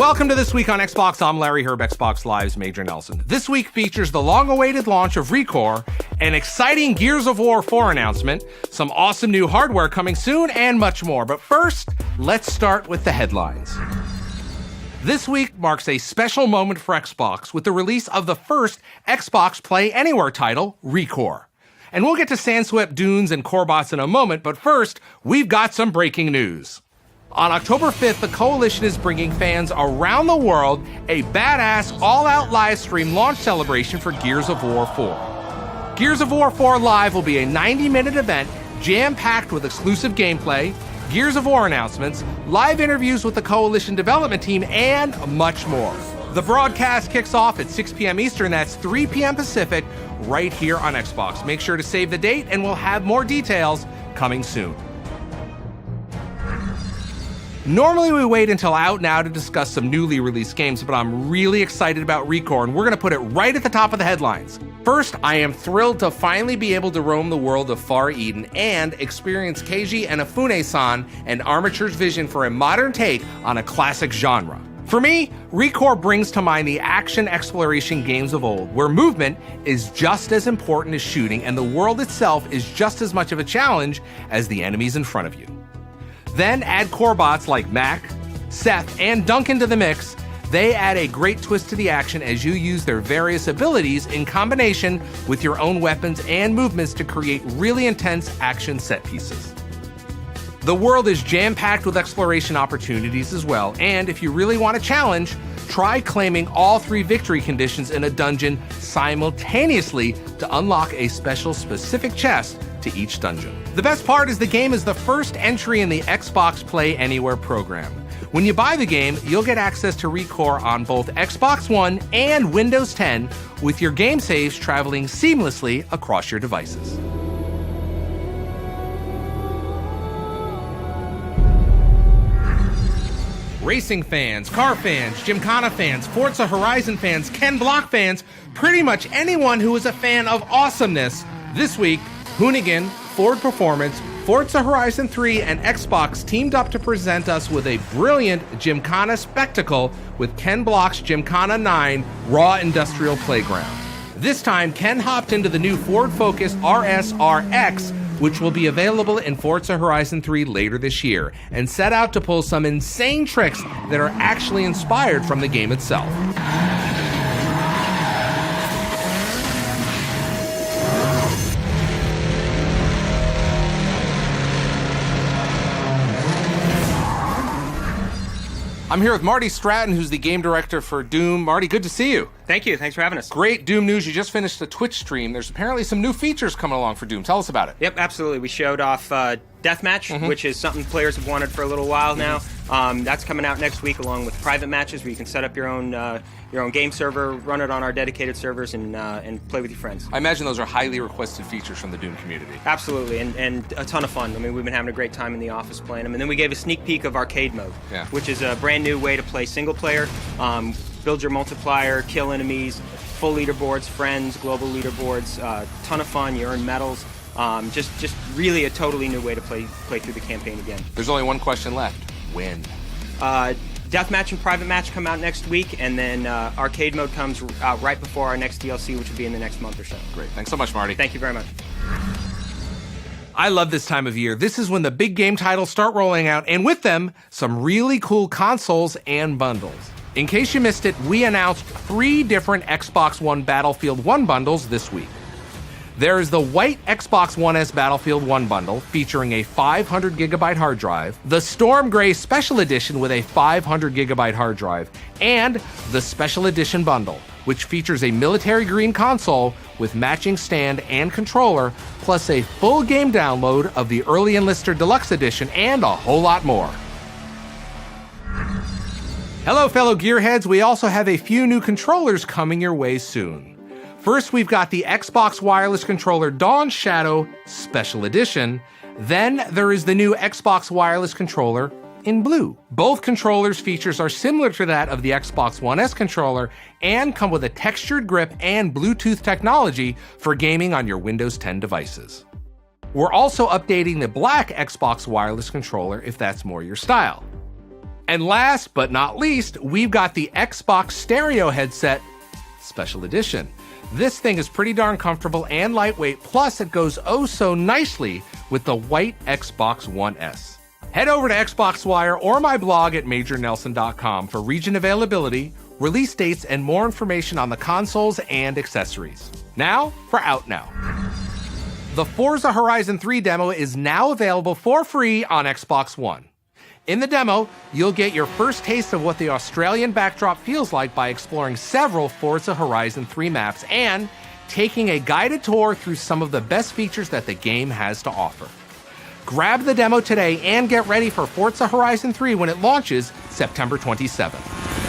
Welcome to This Week on Xbox. I'm Larry Herb, Xbox Live's Major Nelson. This week features the long-awaited launch of ReCore, an exciting Gears of War 4 announcement, some awesome new hardware coming soon, and much more. But first, let's start with the headlines. This week marks a special moment for Xbox with the release of the first Xbox Play Anywhere title, ReCore. And we'll get to Sandswept Dunes and Corebots in a moment, but first, we've got some breaking news. On October 5th, the Coalition is bringing fans around the world a badass, all-out live stream launch celebration for Gears of War 4. Gears of War 4 Live will be a 90-minute event jam-packed with exclusive gameplay, Gears of War announcements, live interviews with the Coalition development team, and much more. The broadcast kicks off at 6 p.m. Eastern, that's 3 p.m. Pacific, right here on Xbox. Make sure to save the date, and we'll have more details coming soon. Normally we wait until out now to discuss some newly released games, but I'm really excited about ReCore, and we're going to put it right at the top of the headlines. First, I am thrilled to finally be able to roam the world of Far Eden and experience Keiji and Inafune-san and Armature's vision for a modern take on a classic genre. For me, ReCore brings to mind the action exploration games of old, where movement is just as important as shooting and the world itself is just as much of a challenge as the enemies in front of you. Then add Corebots like Mac, Seth, and Duncan to the mix. They add a great twist to the action as you use their various abilities in combination with your own weapons and movements to create really intense action set pieces. The world is jam-packed with exploration opportunities as well, and if you really want a challenge, try claiming all 3 victory conditions in a dungeon simultaneously to unlock a special specific chest to each dungeon. The best part is the game is the first entry in the Xbox Play Anywhere program. When you buy the game, you'll get access to ReCore on both Xbox One and Windows 10, with your game saves traveling seamlessly across your devices. Racing fans, car fans, Gymkhana fans, Forza Horizon fans, Ken Block fans, pretty much anyone who is a fan of awesomeness. This week, Hoonigan, Ford Performance, Forza Horizon 3, and Xbox teamed up to present us with a brilliant Gymkhana spectacle with Ken Block's Gymkhana 9 Raw Industrial Playground. This time, Ken hopped into the new Ford Focus RS-RX, which will be available in Forza Horizon 3 later this year, and set out to pull some insane tricks that are actually inspired from the game itself. I'm here with Marty Stratton, who's the game director for Doom. Marty, good to see you. Thank you. Thanks for having us. Great Doom news. You just finished a Twitch stream. There's apparently some new features coming along for Doom. Tell us about it. Yep, absolutely. We showed off Deathmatch, which is something players have wanted for a little while now. That's coming out next week, along with private matches where you can set up your own game server, run it on our dedicated servers, and play with your friends. I imagine those are highly requested features from the Doom community. Absolutely, and a ton of fun. I mean, we've been having a great time in the office playing them. And then we gave a sneak peek of arcade mode, which is a brand new way to play single player, build your multiplier, kill enemies, full leaderboards, friends, global leaderboards, ton of fun. You earn medals. Just really a totally new way to play through the campaign again. There's only one question left. When? Deathmatch and private match come out next week, and then arcade mode comes out right before our next DLC, which will be in the next month or so. Great. Thanks so much, Marty. Thank you very much. I love this time of year. This is when the big game titles start rolling out, and with them, some really cool consoles and bundles. In case you missed it, we announced 3 different Xbox One Battlefield 1 bundles this week. There is the white Xbox One S Battlefield 1 bundle featuring a 500GB hard drive, the Storm Gray Special Edition with a 500GB hard drive, and the Special Edition bundle, which features a military green console with matching stand and controller, plus a full game download of the Early Enlister Deluxe Edition, and a whole lot more. Hello, fellow gearheads. We also have a few new controllers coming your way soon. First, we've got the Xbox Wireless Controller Dawn Shadow Special Edition. Then there is the new Xbox Wireless Controller in blue. Both controllers' features are similar to that of the Xbox One S controller and come with a textured grip and Bluetooth technology for gaming on your Windows 10 devices. We're also updating the black Xbox Wireless Controller if that's more your style. And last but not least, we've got the Xbox stereo headset special edition. This thing is pretty darn comfortable and lightweight, plus it goes oh so nicely with the white Xbox One S. Head over to Xbox Wire or my blog at majornelson.com for region availability, release dates, and more information on the consoles and accessories. Now for Out Now. The Forza Horizon 3 demo is now available for free on Xbox One. In the demo, you'll get your first taste of what the Australian backdrop feels like by exploring several Forza Horizon 3 maps and taking a guided tour through some of the best features that the game has to offer. Grab the demo today and get ready for Forza Horizon 3 when it launches September 27th.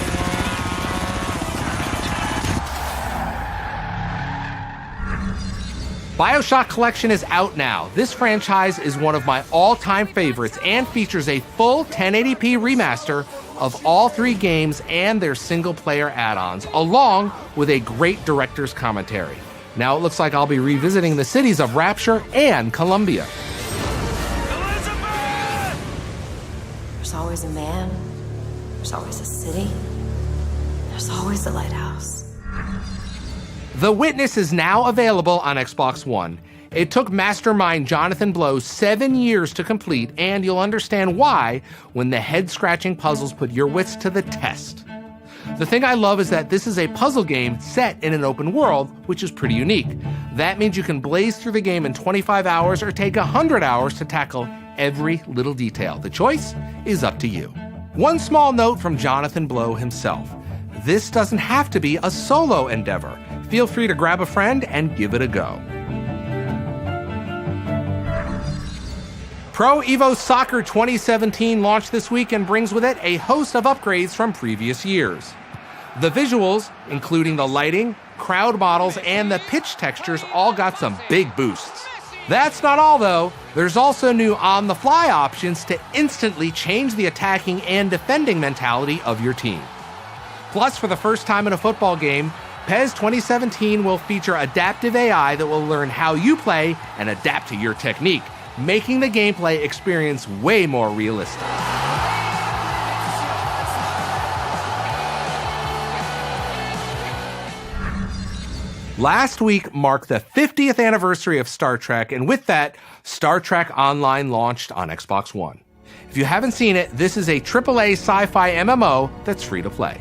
BioShock Collection is out now. This franchise is one of my all-time favorites and features a full 1080p remaster of all 3 games and their single-player add-ons, along with a great director's commentary. Now it looks like I'll be revisiting the cities of Rapture and Columbia. There's always a man, there's always a city, there's always a lighthouse. The Witness is now available on Xbox One. It took mastermind Jonathan Blow 7 years to complete, and you'll understand why when the head-scratching puzzles put your wits to the test. The thing I love is that this is a puzzle game set in an open world, which is pretty unique. That means you can blaze through the game in 25 hours or take 100 hours to tackle every little detail. The choice is up to you. One small note from Jonathan Blow himself. This doesn't have to be a solo endeavor. Feel free to grab a friend and give it a go. Pro Evo Soccer 2017 launched this week and brings with it a host of upgrades from previous years. The visuals, including the lighting, crowd models, and the pitch textures, all got some big boosts. That's not all, though. There's also new on-the-fly options to instantly change the attacking and defending mentality of your team. Plus, for the first time in a football game, PES 2017 will feature adaptive AI that will learn how you play and adapt to your technique, making the gameplay experience way more realistic. Last week marked the 50th anniversary of Star Trek, and with that, Star Trek Online launched on Xbox One. If you haven't seen it, this is a AAA sci-fi MMO that's free to play.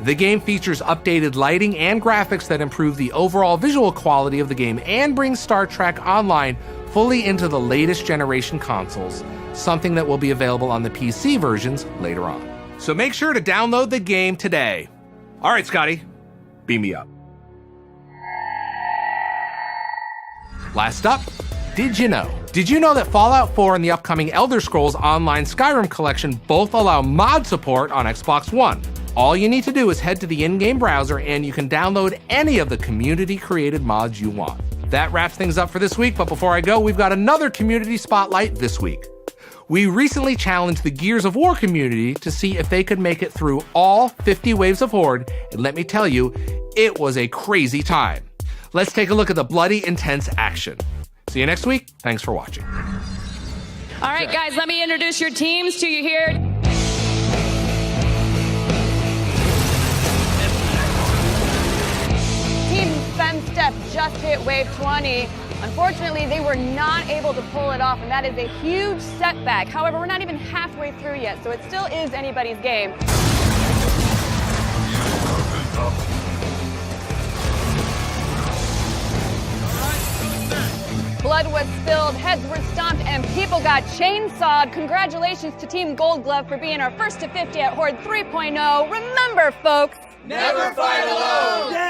The game features updated lighting and graphics that improve the overall visual quality of the game and brings Star Trek Online fully into the latest generation consoles, something that will be available on the PC versions later on. So make sure to download the game today. All right, Scotty, beam me up. Last up, did you know? Did you know that Fallout 4 and the upcoming Elder Scrolls Online Skyrim collection both allow mod support on Xbox One? All you need to do is head to the in-game browser and you can download any of the community-created mods you want. That wraps things up for this week, but before I go, we've got another community spotlight this week. We recently challenged the Gears of War community to see if they could make it through all 50 waves of Horde, and let me tell you, it was a crazy time. Let's take a look at the bloody, intense action. See you next week. Thanks for watching. All right, guys, let me introduce your teams to you here. Step just hit wave 20. Unfortunately, they were not able to pull it off, and that is a huge setback. However, we're not even halfway through yet, so it still is anybody's game. Blood was spilled, heads were stomped, and people got chainsawed. Congratulations to Team Gold Glove for being our first to 50 at Horde 3.0. Remember, folks, never fight alone!